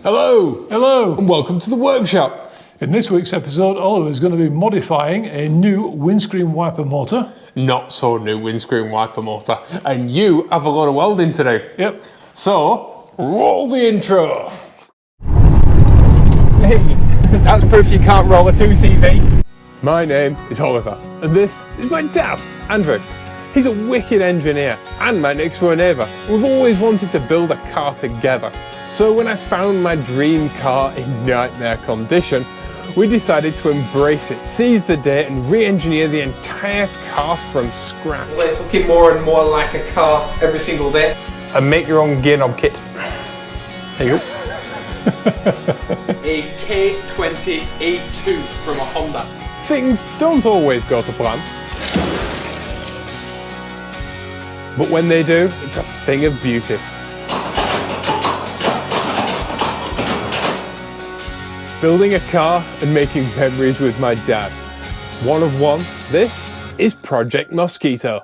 Hello! Hello! And welcome to the workshop. In this week's episode, Oliver's going to be modifying a new windscreen wiper motor. Not so new windscreen wiper motor. And you have a lot of welding to do. Yep. So, roll the intro. Hey, that's proof you can't roll a 2CV. My name is Oliver, and this is my dad, Andrew. He's a wicked engineer and my next door neighbour. We've always wanted to build a car together. So when I found my dream car in nightmare condition, we decided to embrace it, seize the day and re-engineer the entire car from scratch. Well, it's looking more and more like a car every single day. And make your own gear knob kit. There you go. A K20A2 from a Honda. Things don't always go to plan. But when they do, it's a thing of beauty. Building a car and making memories with my dad. One of one, this is Project Mosquito.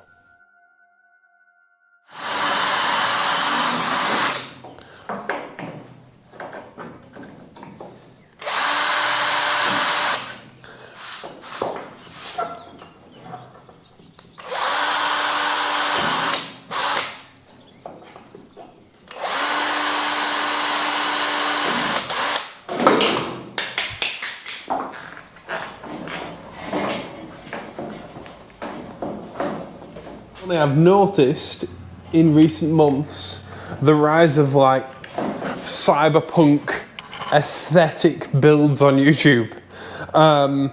I've noticed in recent months the rise of like cyberpunk aesthetic builds on YouTube. And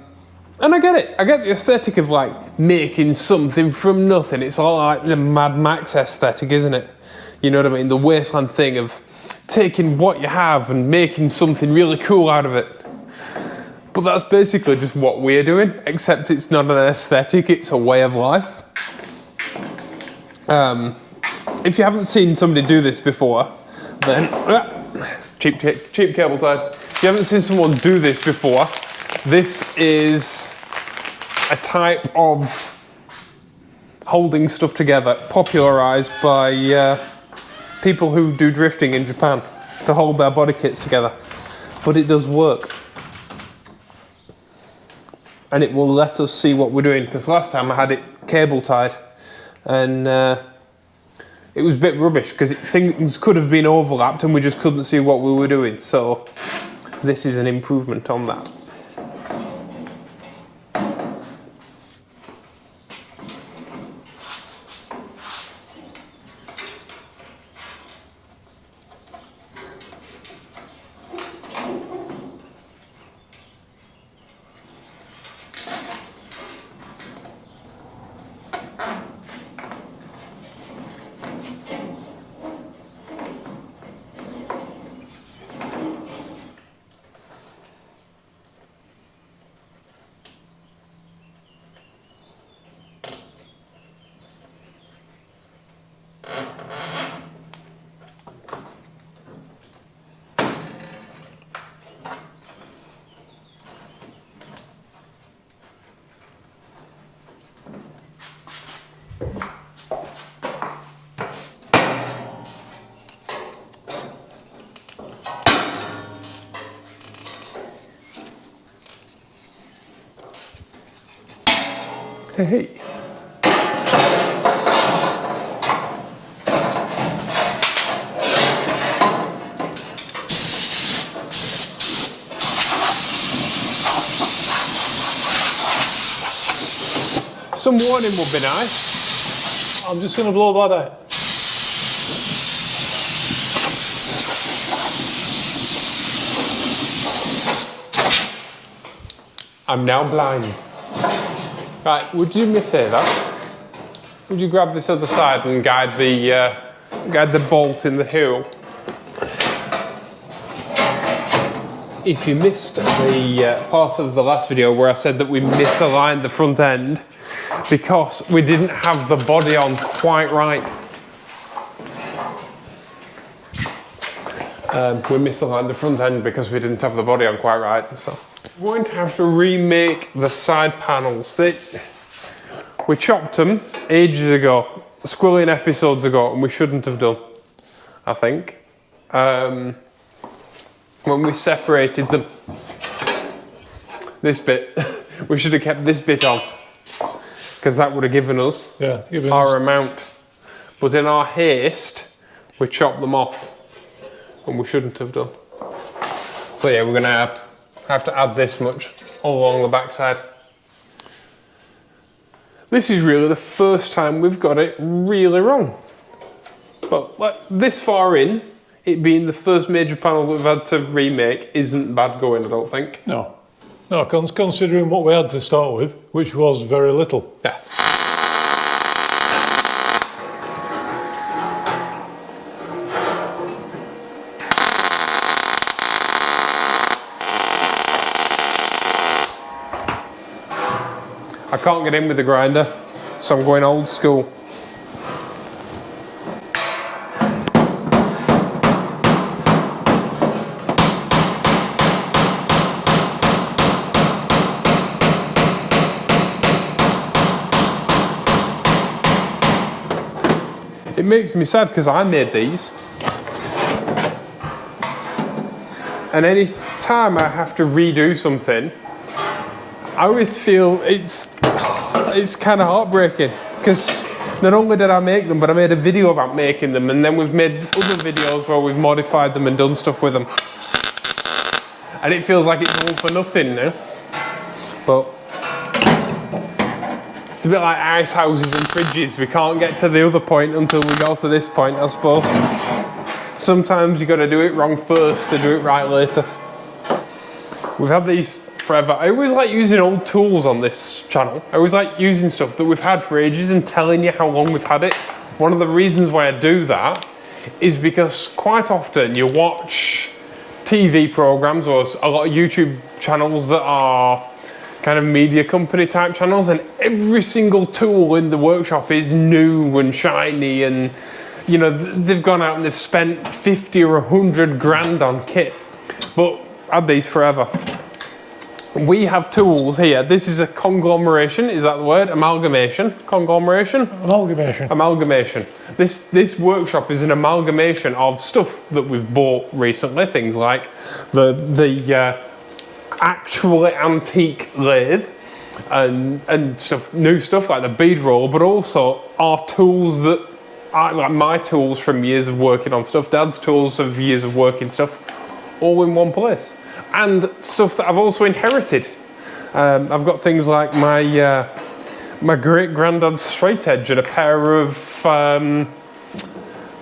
I get it. I get the aesthetic of like making something from nothing. It's all like the Mad Max aesthetic, isn't it? You know what I mean? The wasteland thing of taking what you have and making something really cool out of it. But that's basically just what we're doing, except it's not an aesthetic, it's a way of life. If you haven't seen somebody do this before, then cheap cable ties. If you haven't seen someone do this before, this is a type of holding stuff together popularized by people who do drifting in Japan to hold their body kits together. But it does work. And it will let us see what we're doing, because last time I had it cable tied and it was a bit rubbish because things could have been overlapped and we just couldn't see what we were doing. So this is an improvement on that. Hey. Some warning would be nice. I'm just going to blow that out. I'm now blind. Right, would you do me a favour? Would you grab this other side and guide the bolt in the hole? If you missed the part of the last video where I said that we misaligned the front end because we didn't have the body on quite right. We misaligned the front end because we didn't have the body on quite right. So we're going to have to remake the side panels. We chopped them ages ago, squillion episodes ago, and we shouldn't have done, I think. when we separated them. This bit, we should have kept this bit on, because that would have given us our amount. But in our haste, we chopped them off, and we shouldn't have done. So yeah, we're gonna have to add this much all along the backside. This is really the first time we've got it really wrong. But like, this far in, it being the first major panel that we've had to remake isn't bad going, I don't think. No. No, considering what we had to start with, which was very little. Yeah. I can't get in with the grinder, so I'm going old school. It makes me sad because I made these, and any time I have to redo something, I always feel it's kind of heartbreaking, because not only did I make them, but I made a video about making them, and then we've made other videos where we've modified them and done stuff with them, and it feels like it's all for nothing now. But it's a bit like ice houses and fridges. We can't get to the other point until we go to this point, I suppose. Sometimes you got to do it wrong first to do it right later. We've had these forever. I always like using old tools on this channel. I always like using stuff that we've had for ages and telling you how long we've had it. One of the reasons why I do that is because quite often you watch TV programs or a lot of YouTube channels that are kind of media company type channels, and every single tool in the workshop is new and shiny, and you know, they've gone out and they've spent 50 or 100 grand on kit. But I had these forever. We have tools here. This is a conglomeration. Is that the word? Amalgamation? Conglomeration? Amalgamation. Amalgamation. This workshop is an amalgamation of stuff that we've bought recently. Things like the actually antique lathe and stuff, new stuff like the bead roller, but also our tools that are like my tools from years of working on stuff, Dad's tools of years of working stuff, all in one place. And stuff that I've also inherited. I've got things like my my great granddad's straight edge and a pair of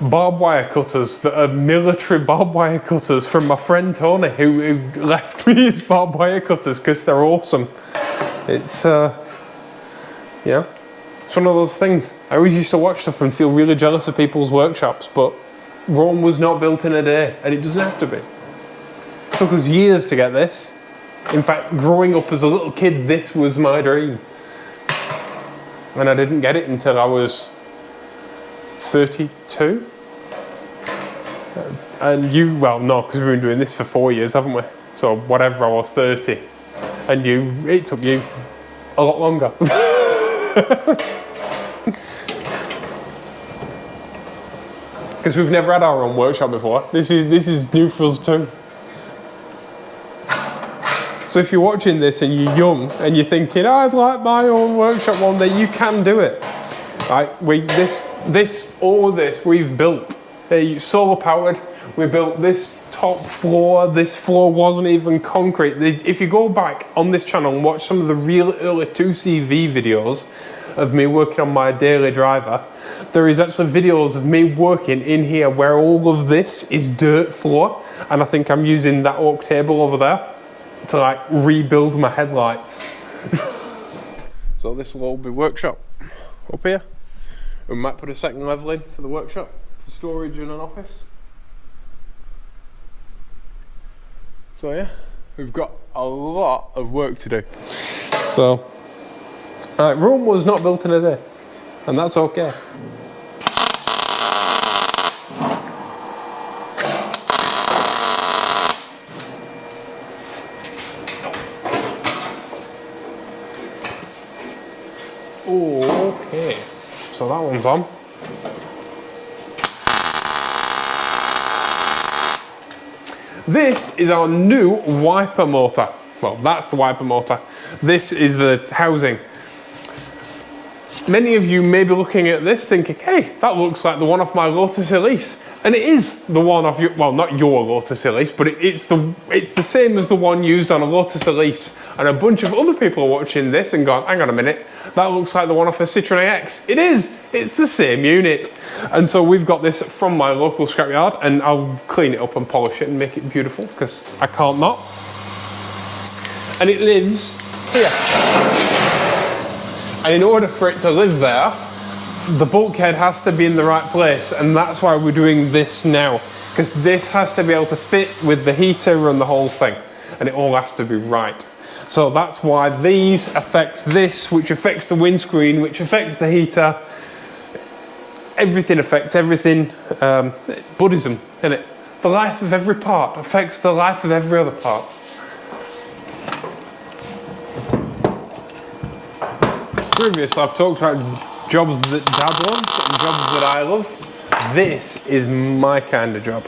barbed wire cutters that are military barbed wire cutters from my friend Tony, who left me his barbed wire cutters because they're awesome. It's yeah, it's one of those things. I always used to watch stuff and feel really jealous of people's workshops, but Rome was not built in a day, and it doesn't have to be. It took us years to get this. In fact, growing up as a little kid, this was my dream. And I didn't get it until I was 32. And you, well, no, because we've been doing this for 4 years, haven't we? So whatever, I was 30. And it took you a lot longer. Because we've never had our own workshop before. This is new for us too. So if you're watching this and you're young and you're thinking, oh, I'd like my own workshop one day, you can do it. Right? All of this we've built. Solar powered. We built this top floor. This floor wasn't even concrete. If you go back on this channel and watch some of the real early 2CV videos of me working on my daily driver, there is actually videos of me working in here where all of this is dirt floor, and I think I'm using that oak table over there to like rebuild my headlights. So this will all be workshop up here. We might put a second level in for the workshop, for storage and an office. So yeah, we've got a lot of work to do. So, Rome was not built in a day, and that's okay. Okay, so that one's on. This is our new wiper motor. Well, that's the wiper motor. This is the housing. Many of you may be looking at this thinking, hey, that looks like the one off my Lotus Elise. And it is the one off your, well, not your Lotus Elise, but it's the same as the one used on a Lotus Elise. And a bunch of other people are watching this and going, hang on a minute, that looks like the one off a Citroen AX. It is, it's the same unit. And so we've got this from my local scrapyard, and I'll clean it up and polish it and make it beautiful, because I can't not. And it lives here. And in order for it to live there, the bulkhead has to be in the right place, and that's why we're doing this now, because this has to be able to fit with the heater and the whole thing, and it all has to be right. So that's why these affect this, which affects the windscreen, which affects the heater. Everything affects everything. Buddhism, isn't it? The life of every part affects the life of every other part. Previously, I've talked about jobs that Dad loves and jobs that I love. This is my kind of job.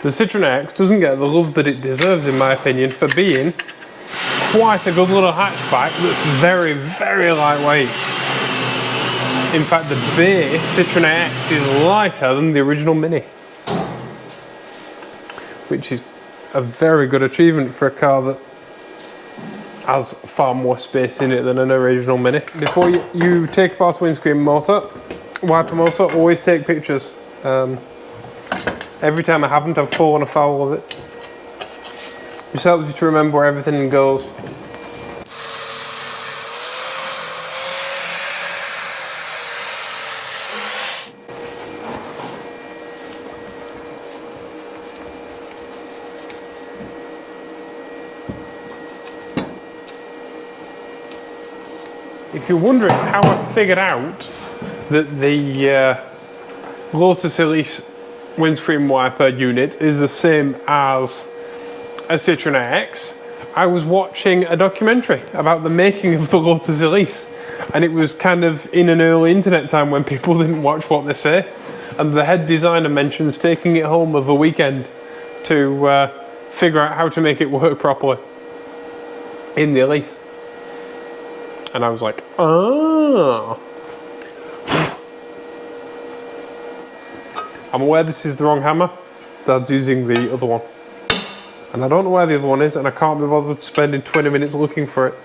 The Citroen AX doesn't get the love that it deserves, in my opinion, for being quite a good little hatchback that's very, very lightweight. In fact, the base Citroen AX is lighter than the original Mini, which is a very good achievement for a car that has far more space in it than an original Mini. Before you take apart a windscreen motor, wiper motor, always take pictures. Every time I haven't, I've fallen afoul of it. Just helps you to remember where everything goes. If you're wondering how I figured out that the Lotus Elise windscreen wiper unit is the same as a Citroen AX, I was watching a documentary about the making of the Lotus Elise, and it was kind of in an early internet time when people didn't watch what they say, and the head designer mentions taking it home of a weekend to figure out how to make it work properly in the Elise. And I was like, oh. I'm aware this is the wrong hammer. Dad's using the other one. And I don't know where the other one is, and I can't be bothered spending 20 minutes looking for it.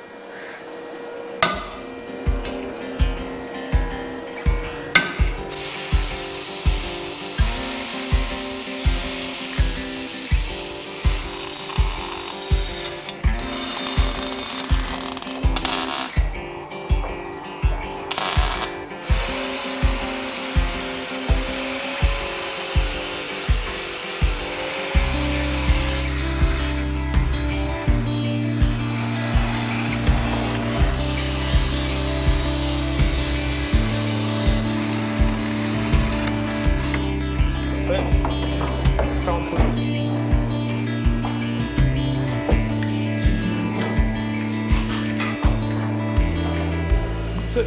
That's it.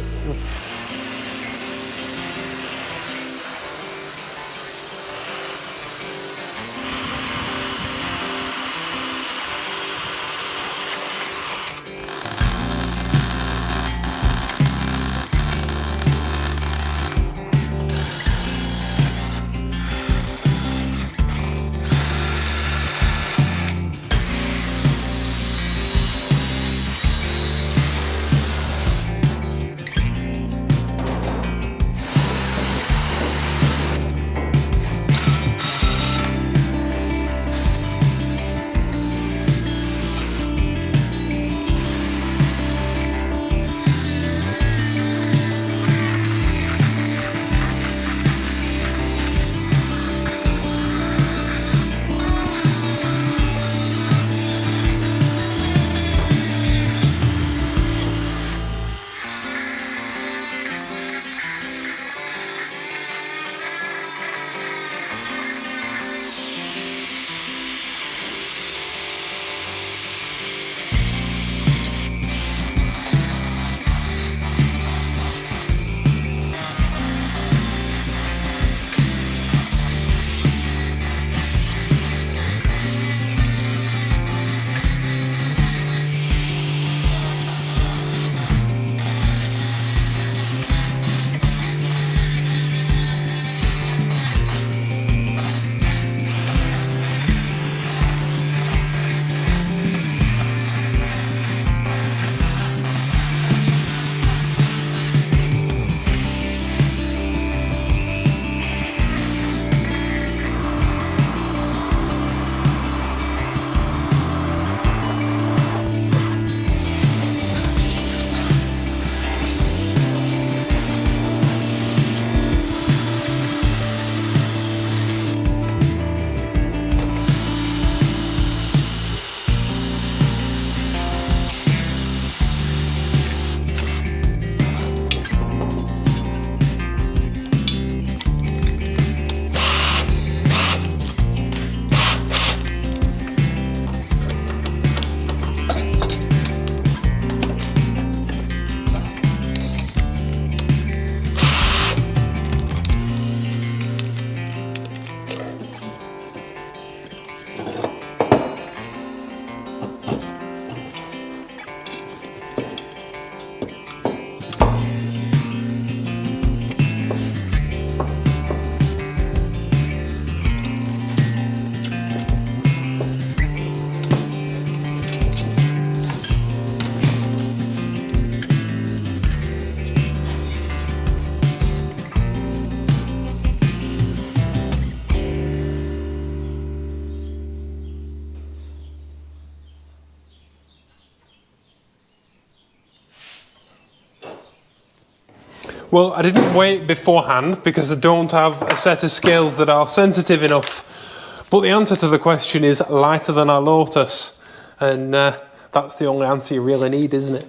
Well, I didn't weigh it beforehand because I don't have a set of scales that are sensitive enough. But the answer to the question is lighter than our Lotus. And that's the only answer you really need, isn't it?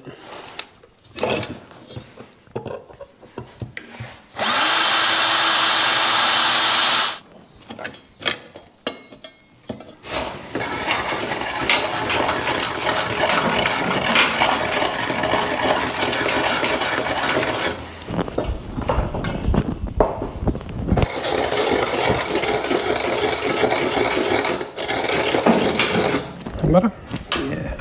Better? Yeah.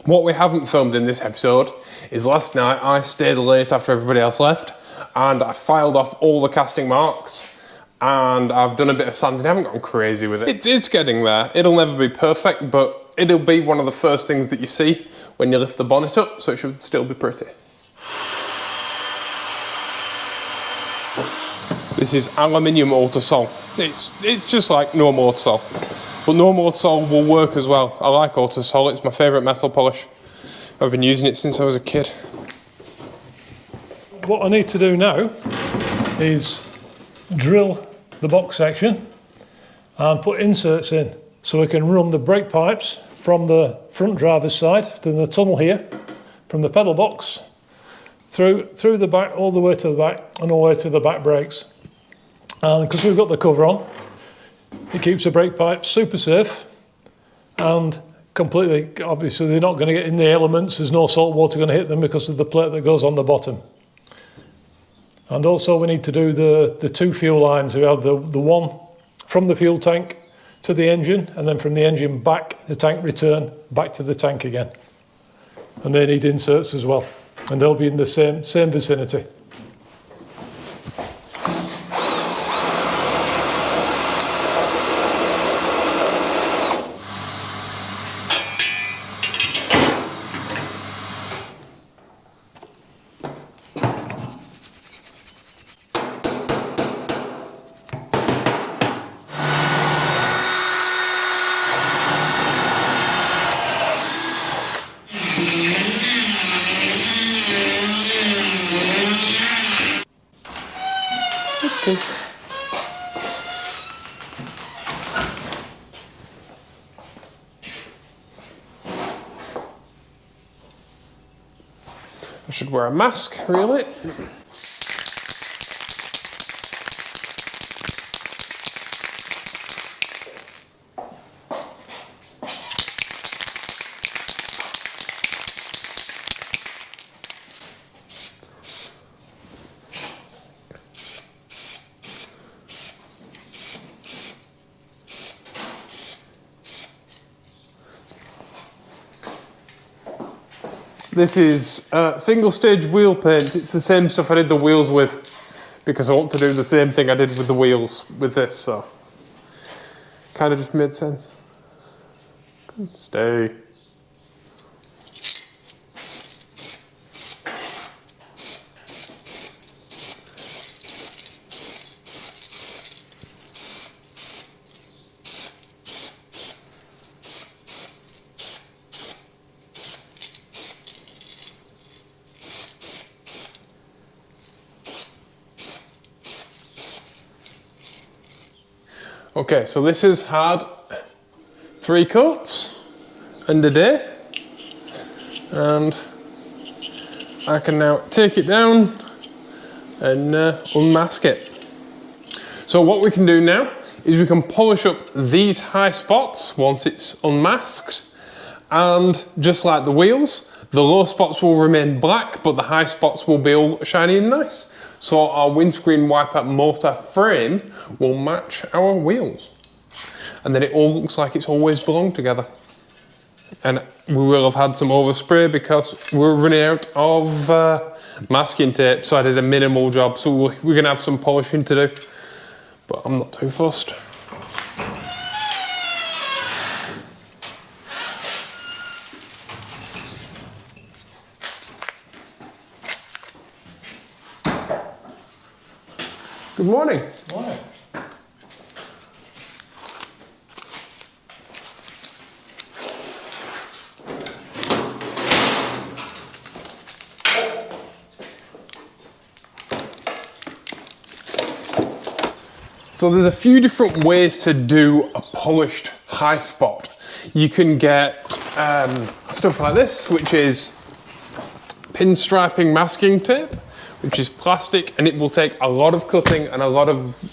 What we haven't filmed in this episode is last night I stayed late after everybody else left and I filed off all the casting marks and I've done a bit of sanding. I haven't gone crazy with it. It's getting there. It'll never be perfect, but it'll be one of the first things that you see when you lift the bonnet up, so it should still be pretty. This is aluminium Autosol. It's just like normal Autosol. But normal Autosol will work as well. I like Autosol, it's my favourite metal polish. I've been using it since I was a kid. What I need to do now is drill the box section and put inserts in so we can run the brake pipes from the front driver's side to the tunnel here, from the pedal box through the back, all the way to the back and all the way to the back brakes. And because we've got the cover on, it keeps the brake pipes super safe and completely, obviously they're not going to get in the elements, there's no salt water going to hit them because of the plate that goes on the bottom. And also we need to do the two fuel lines. We have the one from the fuel tank to the engine and then from the engine back, the tank return, back to the tank again. And they need inserts as well and they'll be in the same vicinity. Okay. I should wear a mask, really. This is single stage wheel paint. It's the same stuff I did the wheels with because I want to do the same thing I did with the wheels with this, so kind of just made sense. Stay. Okay, so this has had 3 coats and a day, and I can now take it down and unmask it. So what we can do now is we can polish up these high spots once it's unmasked, and just like the wheels, the low spots will remain black, but the high spots will be all shiny and nice. So our windscreen wiper motor frame will match our wheels. and then it all looks like it's always belonged together. And we will have had some overspray because we're running out of masking tape, so I did a minimal job, so we're going to have some polishing to do, but I'm not too fussed. Good morning. Morning. So there's a few different ways to do a polished high spot. You can get stuff like this, which is pinstriping masking tape, which is plastic, and it will take a lot of cutting and a lot of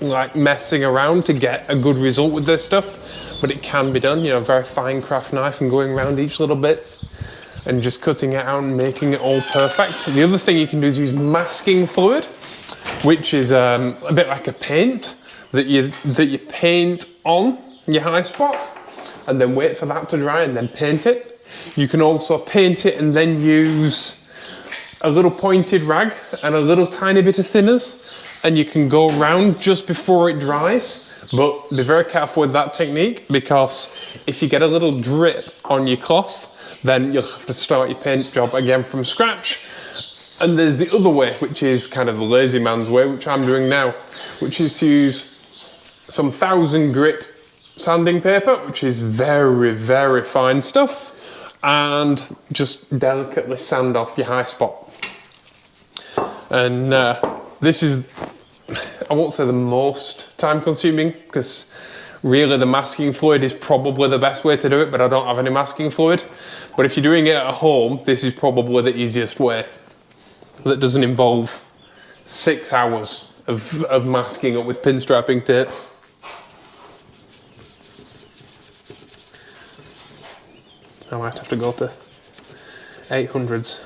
like messing around to get a good result with this stuff, but it can be done, you know, very fine craft knife and going around each little bit and just cutting it out and making it all perfect. The other thing you can do is use masking fluid, which is a bit like a paint that you paint on your high spot and then wait for that to dry and then paint it. You can also paint it and then use a little pointed rag and a little tiny bit of thinners, and you can go around just before it dries, but be very careful with that technique, because if you get a little drip on your cloth, then you'll have to start your paint job again from scratch. And there's the other way, which is kind of the lazy man's way, which I'm doing now, which is to use some 1000 grit sanding paper, which is very, very fine stuff, and just delicately sand off your high spot. And this is, I won't say the most time consuming, because really the masking fluid is probably the best way to do it, but I don't have any masking fluid. But if you're doing it at home, this is probably the easiest way. That doesn't involve 6 hours of masking up with pinstriping tape. I might have to go to 800s.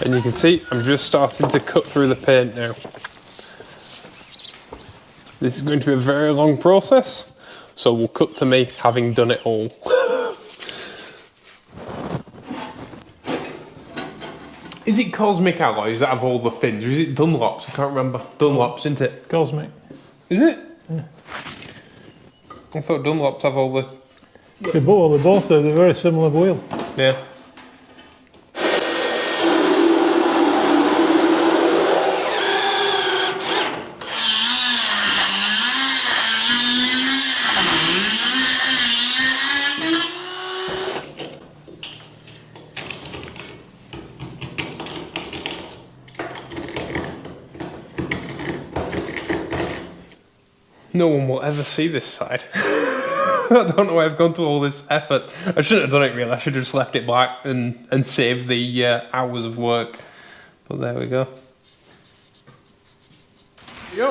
And you can see I'm just starting to cut through the paint now. This is going to be a very long process, so we'll cut to me having done it all. Is it Cosmic Alloys that have all the fins, or is it Dunlops? I can't remember. Dunlops, isn't it? Cosmic. Is it? Yeah. I thought Dunlops have all the... They're both they're very similar wheel. Yeah. No one will ever see this side. I don't know why I've gone through all this effort. I shouldn't have done it really. I should have just left it black and saved the hours of work. But there we go.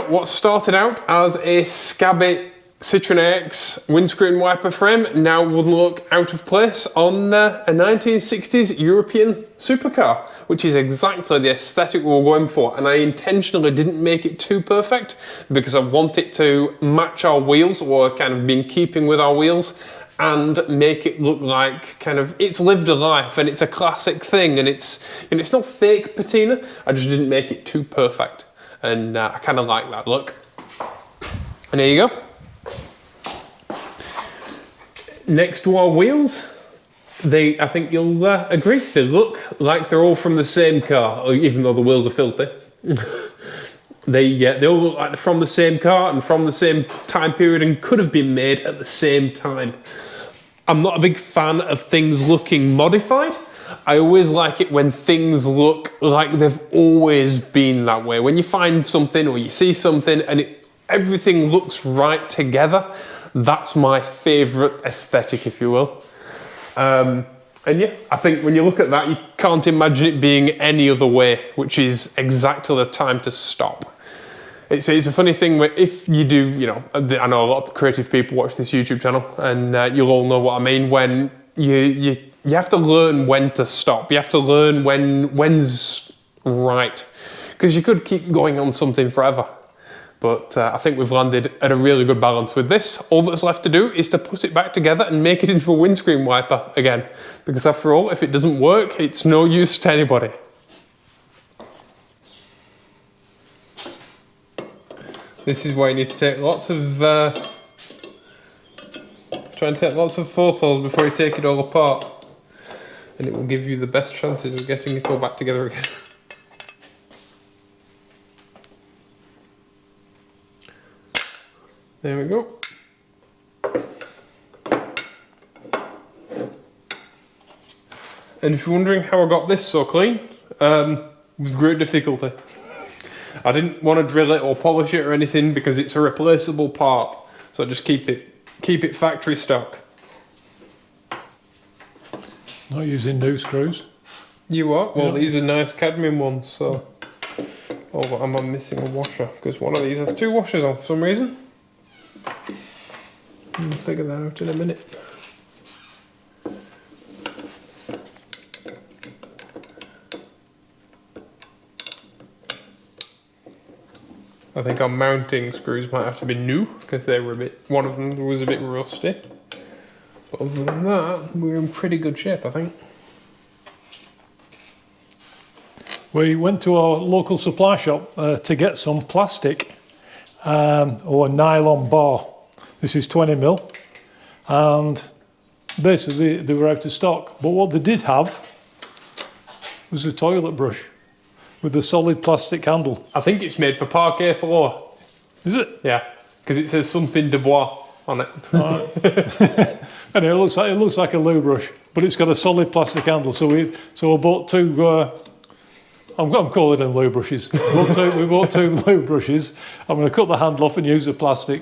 What started out as a scabby Citroen AX windscreen wiper frame now wouldn't look out of place on a 1960s European supercar, which is exactly the aesthetic we were going for. And I intentionally didn't make it too perfect because I want it to match our wheels, or kind of be in keeping with our wheels, and make it look like kind of it's lived a life and it's a classic thing, and it's not fake patina. I just didn't make it too perfect, and I kind of like that look. And there you go. Next to our wheels, I think you'll agree, they look like they're all from the same car, even though the wheels are filthy. They all look like they're from the same car and from the same time period and could have been made at the same time. I'm not a big fan of things looking modified. I always like it when things look like they've always been that way. When you find something or you see something and everything looks right together, that's my favourite aesthetic, if you will. And yeah, I think when you look at that, you can't imagine it being any other way, which is exactly the time to stop. It's a funny thing where if you do, you know, I know a lot of creative people watch this YouTube channel, and you'll all know what I mean, when you have to learn when to stop. You have to learn when's right. because you could keep going on something forever. But I think we've landed at a really good balance with this. All that's left to do is to put it back together and make it into a windscreen wiper again. Because after all, if it doesn't work, it's no use to anybody. This is why you need to take lots of... try and take lots of photos before you take it all apart. And it will give you the best chances of getting it all back together again. There we go. And if you're wondering how I got this so clean, with great difficulty. I didn't want to drill it or polish it or anything because it's a replaceable part. So I just keep it factory stock. Not using new screws. You are? Well, Yeah. these are nice cadmium ones, so... Oh, but I'm missing a washer because one of these has 2 washers on for some reason. We'll figure that out in a minute. I think our mounting screws might have to be new because they were one of them was a bit rusty. But other than that, we're in pretty good shape, I think. We went to our local supply shop to get some plastic or nylon bar. This is 20mm, and basically they were out of stock. But what they did have was a toilet brush with a solid plastic handle. I think it's made for parquet floor. Is it? Yeah, because it says something de bois on it. And it looks like a loo brush, but it's got a solid plastic handle. So I bought 2. I'm calling them loo brushes. We bought 2 loo brushes. I'm going to cut the handle off and use the plastic.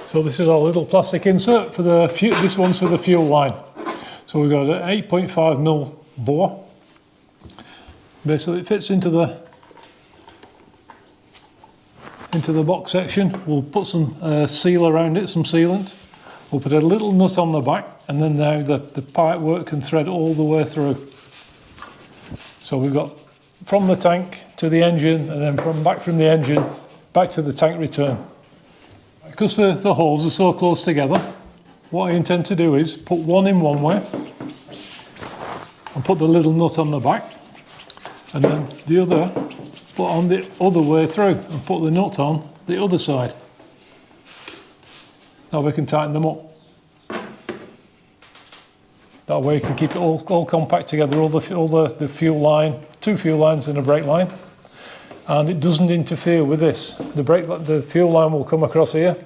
So this is our little plastic insert for the fuel. This one's for the fuel line. So we've got an 8.5mm bore. Basically it fits into the box section. We'll put some seal around it, some sealant. We'll put a little nut on the back, and then now the pipe work can thread all the way through. So we've got from the tank to the engine, and then back from the engine back to the tank return. Because the holes are so close together, what I intend to do is put one in one way and put the little nut on the back, and then the other put on the other way through and put the nut on the other side. Now we can tighten them up. That way you can keep it all compact together, all the fuel line, 2 fuel lines and a brake line. And it doesn't interfere with this. The fuel line will come across here,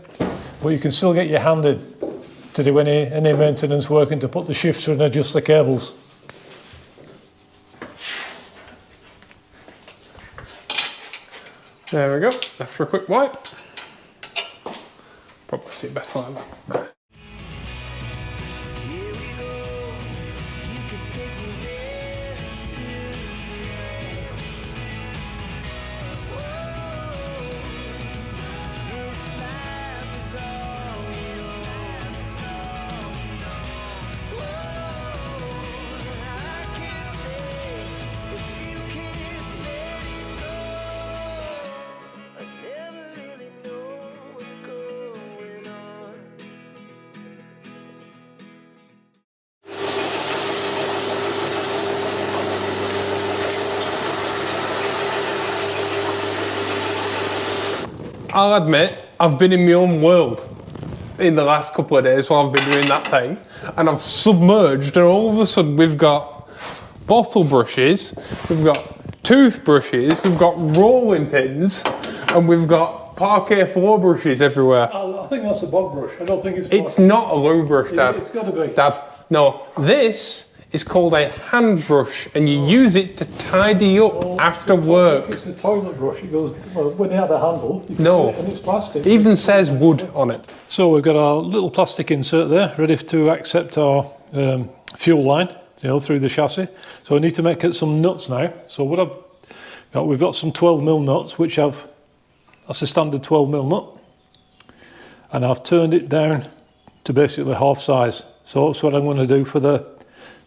but you can still get your hand in to do any maintenance work and to put the shifter and adjust the cables. There we go. After a quick wipe. Probably see it better like that. I'll admit, I've been in my own world in the last couple of days while I've been doing that thing, and I've submerged, and all of a sudden we've got bottle brushes, we've got toothbrushes, we've got rolling pins, and we've got parquet floor brushes everywhere. I think that's a bog brush. I don't think it's... It's not a loo brush, Dad. It's got to be. Dad, no. This is called a hand brush, and you use it to tidy up after work. It's a toilet brush. It goes, well, when it had a handle, No. and it's plastic. It even says wood on it. So we've got our little plastic insert there, ready to accept our fuel line, through the chassis. So I need to make some nuts now. So what I've got, we've got some 12mm nuts, which that's a standard 12mm nut, and I've turned it down to basically half size. So that's what I'm going to do for the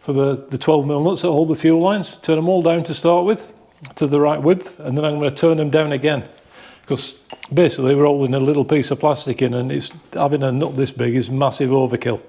12mm nuts that hold the fuel lines. Turn them all down to start with, to the right width, and then I'm going to turn them down again. Because basically we're holding a little piece of plastic in, and having a nut this big is massive overkill.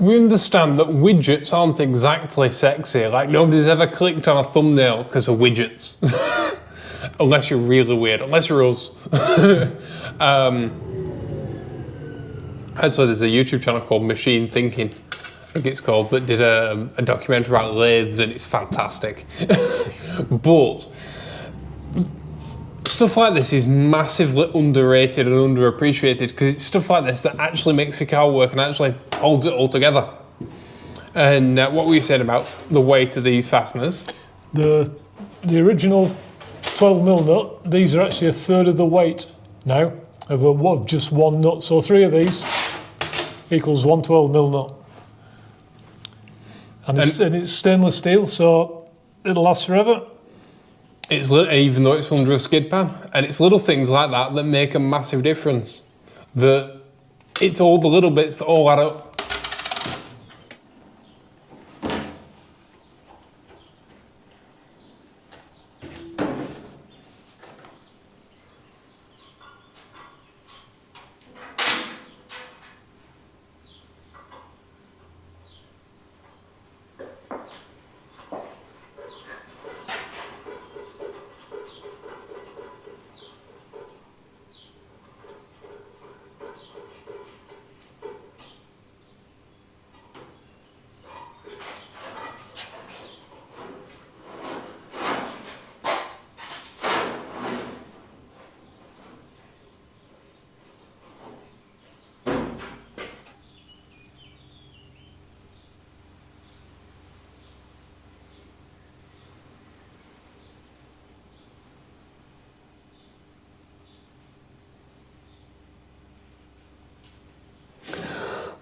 We understand that widgets aren't exactly sexy. Like, nobody's ever clicked on a thumbnail because of widgets. Unless you're really weird, unless you're us. Actually, there's a YouTube channel called Machine Thinking, I think it's called, that did a documentary about lathes, and it's fantastic. But stuff like this is massively underrated and underappreciated, because it's stuff like this that actually makes your car work and actually holds it all together. And what were you saying about the weight of these fasteners? The original 12mm nut, these are actually a third of the weight now of just one nut. So 3 of these equals 1 12mm nut. And it's stainless steel, so it'll last forever. It's even though it's under a skid pan, and it's little things like that that make a massive difference. It's all the little bits that all add up.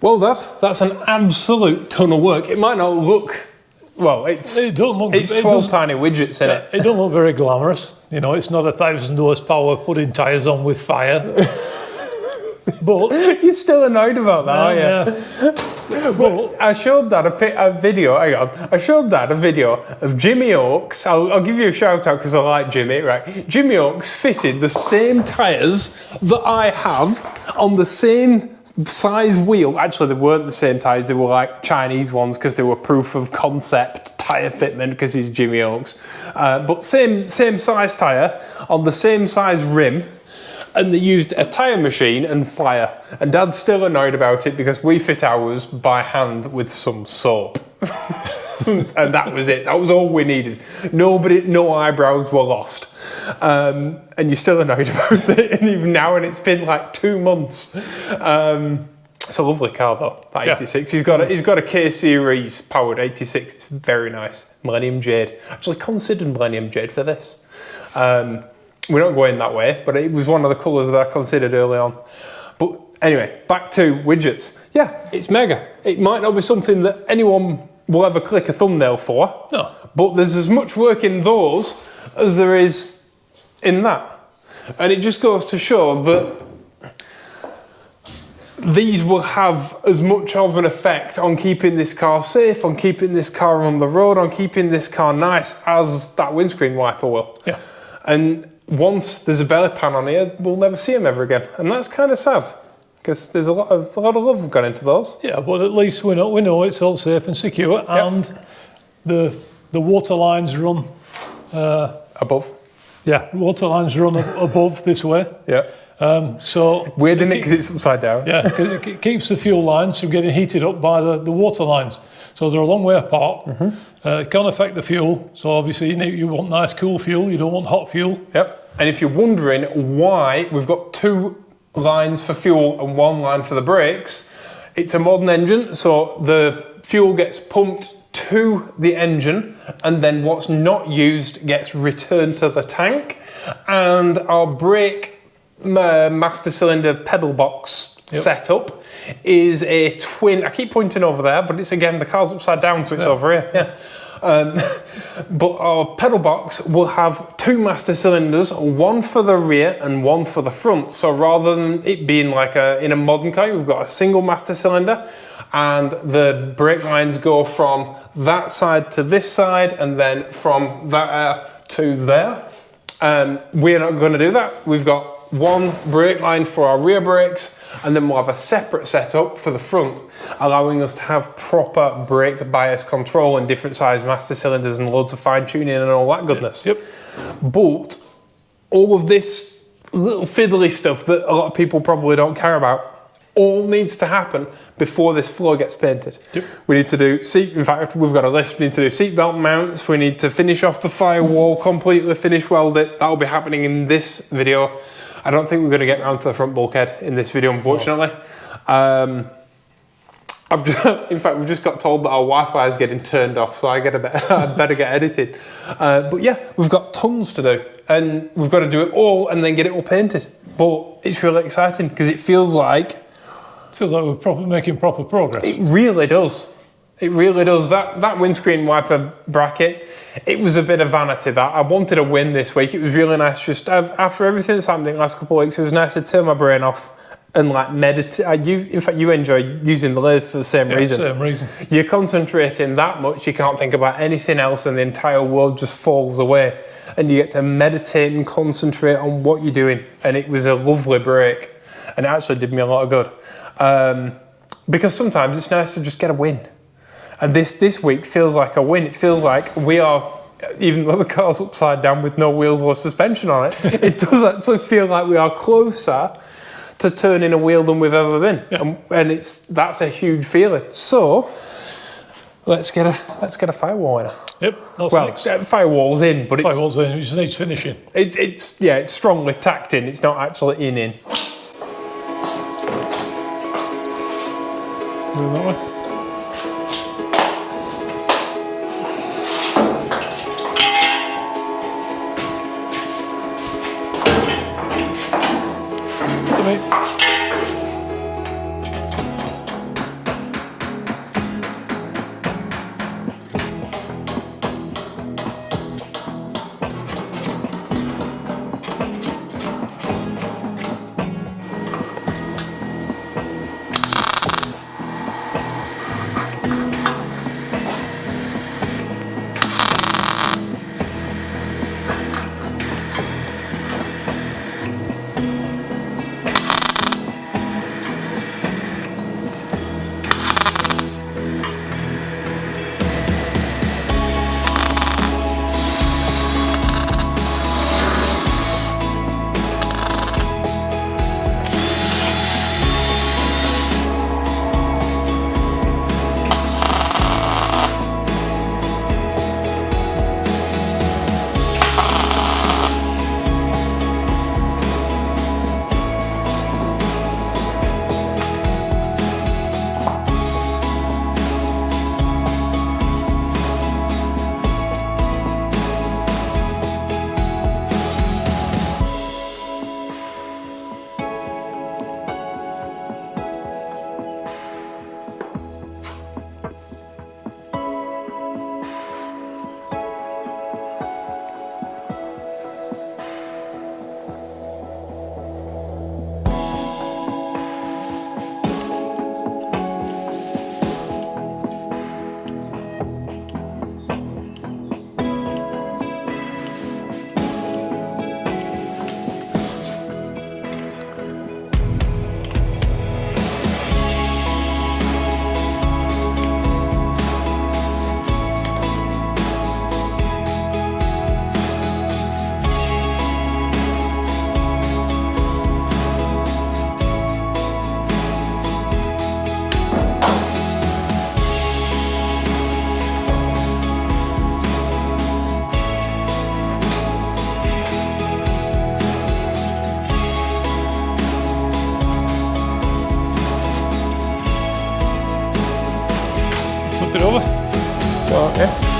Well, Dad, that's an absolute ton of work. It might not look, well, it's 12 tiny widgets in it. It don't look very glamorous. You know, it's not 1,000 horsepower putting tyres on with fire. But you're still annoyed about that, aren't you? Yeah. But I showed Dad a video. Hang on. I showed Dad a video of Jimmy Oakes. I'll give you a shout out because I like Jimmy. Right? Jimmy Oakes fitted the same tyres that I have on the same size wheel. Actually, they weren't the same tyres. They were like Chinese ones because they were proof of concept tyre fitment because he's Jimmy Oakes. But same size tyre on the same size rim. And they used a tyre machine and fire. And Dad's still annoyed about it because we fit ours by hand with some soap. And that was it. That was all we needed. No eyebrows were lost. And you're still annoyed about it. And even now, and it's been like 2 months. It's a lovely car though, that 86. He's got a K-Series powered 86. It's very nice. Millennium Jade. Actually considered Millennium Jade for this. We're not going that way, but it was one of the colours that I considered early on. But anyway, back to widgets. Yeah, it's mega. It might not be something that anyone will ever click a thumbnail for, no. But there's as much work in those as there is in that. And it just goes to show that these will have as much of an effect on keeping this car safe, on keeping this car on the road, on keeping this car nice as that windscreen wiper will. Yeah. And once there's a belly pan on here, we'll never see them ever again. And that's kind of sad, because there's a lot of love gone into those. Yeah, but at least we know it's all safe and secure, and the water lines run above. Yeah, water lines run above this way. Yeah. So weird, isn't it? Because it's upside down. Yeah, because it keeps the fuel lines from getting heated up by the water lines. So they're a long way apart. It can affect the fuel. So obviously you want nice cool fuel. You don't want hot fuel. Yep. And if you're wondering why we've got 2 lines for fuel and 1 line for the brakes, it's a modern engine. So the fuel gets pumped to the engine, and then what's not used gets returned to the tank. And our brake master cylinder pedal box setup is a twin. I keep pointing over there, but it's again, the car's upside down, so it's over here. Yeah. But our pedal box will have 2 master cylinders, one for the rear and one for the front. So rather than it being like in a modern car, we've got a single master cylinder, and the brake lines go from that side to this side, and then from there to there. We're not going to do that. We've got 1 brake line for our rear brakes, and then we'll have a separate setup for the front, allowing us to have proper brake bias control and different size master cylinders and loads of fine tuning and all that goodness. Yep. But all of this little fiddly stuff that a lot of people probably don't care about all needs to happen before this floor gets painted. Yep. We need to do in fact, we've got a list. We need to do seatbelt mounts. We need to finish off the firewall, completely finish weld it. That'll be happening in this video. I don't think we're going to get around to the front bulkhead in this video, unfortunately. No. In fact, we've just got told that our Wi-Fi is getting turned off, so I'd better get edited. But yeah, we've got tons to do, and we've got to do it all and then get it all painted. But it's really exciting because it feels like we're making proper progress. It really does. It really does. That windscreen wiper bracket, it was a bit of vanity that. I wanted a win this week. It was really nice just after everything that's happened in the last couple of weeks, it was nice to turn my brain off and like meditate. In fact, you enjoy using the lathe for the same reason. Same reason. You're concentrating that much, you can't think about anything else, and the entire world just falls away. And you get to meditate and concentrate on what you're doing. And it was a lovely break. And it actually did me a lot of good. Because sometimes it's nice to just get a win. And this week feels like a win. It feels like we are, even though the car's upside down with no wheels or suspension on it, it does actually feel like we are closer to turning a wheel than we've ever been. Yeah. And that's a huge feeling. So let's get a firewall in. Yep, that's next. Firewall's in, but firewall's in. It just needs finishing. It's strongly tacked in. It's not actually in. Move that way. Yeah.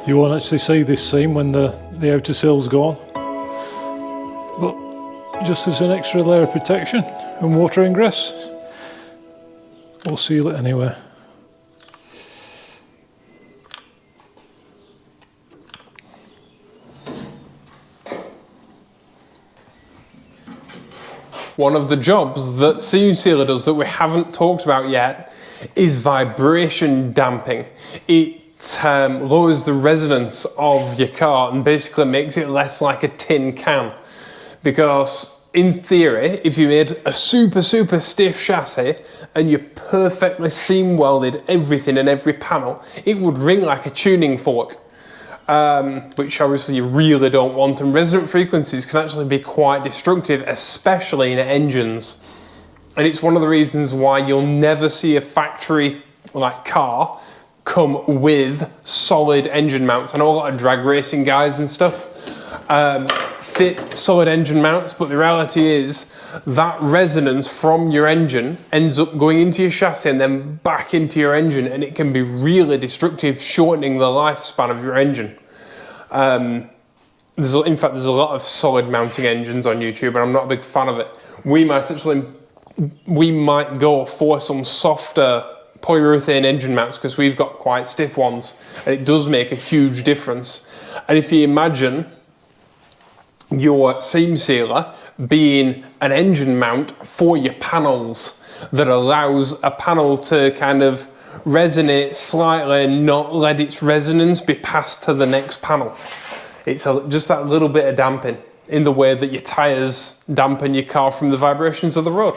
You won't actually see this seam when the outer sill's gone, but just as an extra layer of protection and water ingress, we'll seal it anyway. One of the jobs that seam sealer does that we haven't talked about yet is vibration damping. It lowers the resonance of your car and basically makes it less like a tin can. Because in theory, if you made a super stiff chassis and you perfectly seam welded everything in every panel, it would ring like a tuning fork. Which obviously you really don't want, and resonant frequencies can actually be quite destructive, especially in engines. And it's one of the reasons why you'll never see a factory like car come with solid engine mounts. I know a lot of drag racing guys and stuff fit solid engine mounts, but the reality is that resonance from your engine ends up going into your chassis and then back into your engine, and it can be really destructive, shortening the lifespan of your engine. In fact, there's a lot of solid mounting engines on YouTube, and I'm not a big fan of it. We might go for some softer polyurethane engine mounts because we've got quite stiff ones, and it does make a huge difference. And if you imagine your seam sealer being an engine mount for your panels that allows a panel to kind of resonate slightly and not let its resonance be passed to the next panel. It's just that little bit of damping in the way that your tyres dampen your car from the vibrations of the road.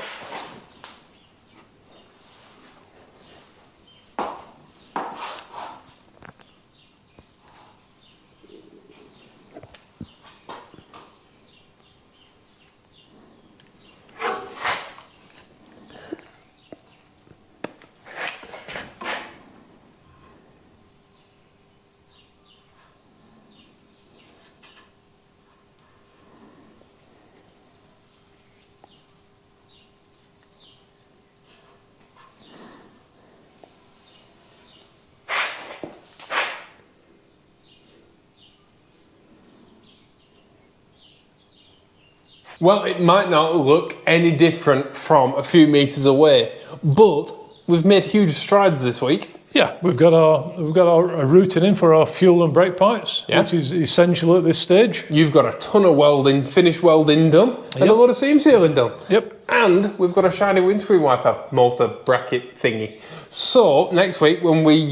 Well, it might not look any different from a few meters away, but we've made huge strides this week. Yeah, we've got our routing in for our fuel and brake pipes, which is essential at this stage. You've got a ton of welding, finished welding done, and a lot of seam sealing done. Yep. And we've got a shiny windscreen wiper motor bracket thingy. So next week when we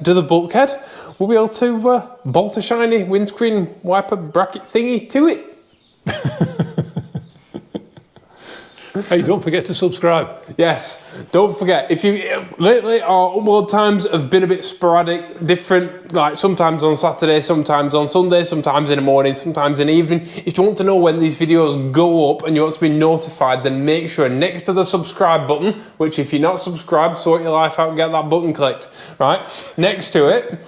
do the bulkhead, we'll be able to bolt a shiny windscreen wiper bracket thingy to it. Hey, don't forget to subscribe. Yes, don't forget. If you lately our upload times have been a bit sporadic, different, like sometimes on Saturday, sometimes on Sunday, sometimes in the morning, sometimes in the evening. If you want to know when these videos go up and you want to be notified, then make sure next to the subscribe button, which if you're not subscribed, sort your life out and get that button clicked, right? Next to it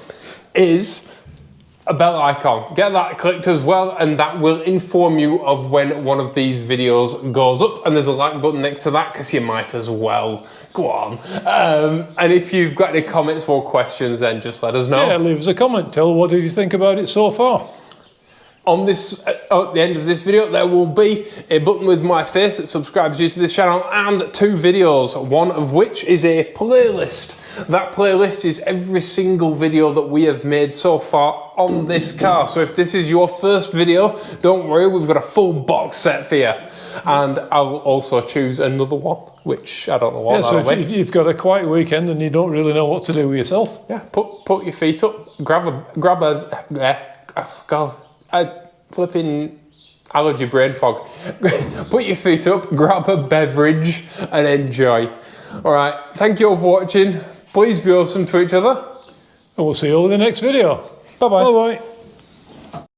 is a bell icon. Get that clicked as well, and that will inform you of when one of these videos goes up. And there's a like button next to that because you might as well. Go on. And if you've got any comments or questions, then just let us know. Yeah, leave us a comment. Tell what do you think about it so far. On this, at the end of this video, there will be a button with my face that subscribes you to this channel and 2 videos, one of which is a playlist. That playlist is every single video that we have made so far on this car. So if this is your first video, don't worry, we've got a full box set for you. And I'll also choose another one, which I don't know what that'll be. If you've got a quiet weekend and you don't really know what to do with yourself. Yeah, put your feet up, grab a, God, a flipping allergy brain fog. Put your feet up, grab a beverage and enjoy. All right, thank you all for watching. Please be awesome to each other. And we'll see you all in the next video. Bye-bye. Bye-bye.